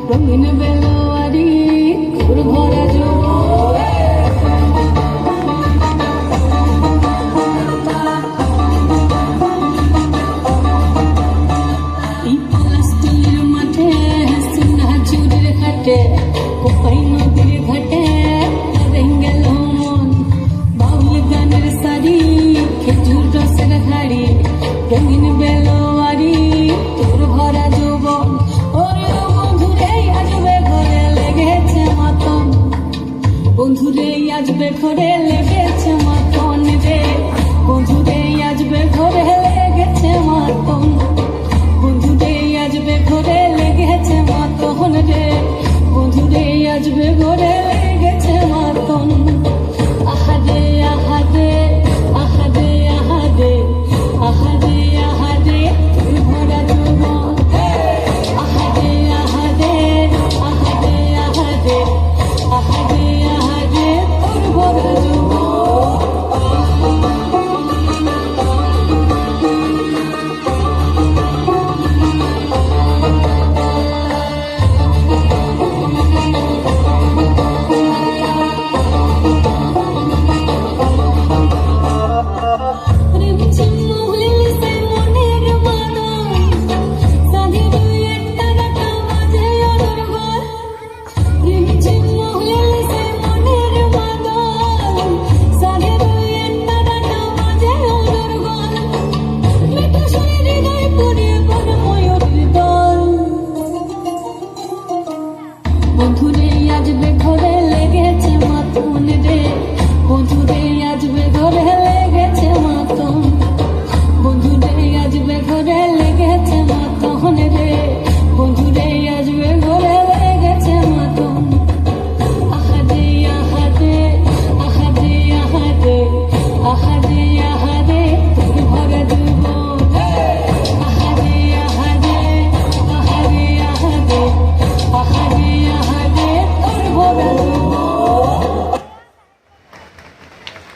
রঙিন বেলোয়ারি তোর ভরা স্কুলের মাঠে সোনা চুরের ঘাটে কোপাই নদীর ঘাটে গেল মন বাউল গানের শাড়ি খেজুর রসের হাড়ি রঙিন বেলোয়ারি তোর ভরা যৌবন ওরে বন্ধুরে আসবে ঘরে লেগেছে মাতন বন্ধুরে আসবে ঘরে লেগেছে মাতন রে বন্ধুরে আসবে ঘরে লেগেছে মাতন বন্ধুরে আসবে ঘরে লেগেছে মাতন রে বন্ধুরে আসবে ঘরে লেগেছে মাতন আহারে আহারে আহারে আহারে আহারে আহারে তোর ভরা যৌবন আহারে আহারে আহারে আহারে আহারে আহারে তোর ভরা যৌবন বন্ধুরে আসবে ঘরে লেগেছে মাতন রে বন্ধুরে আসবে ঘরে লেগেছে মাতন বন্ধুরে আসবে ঘরে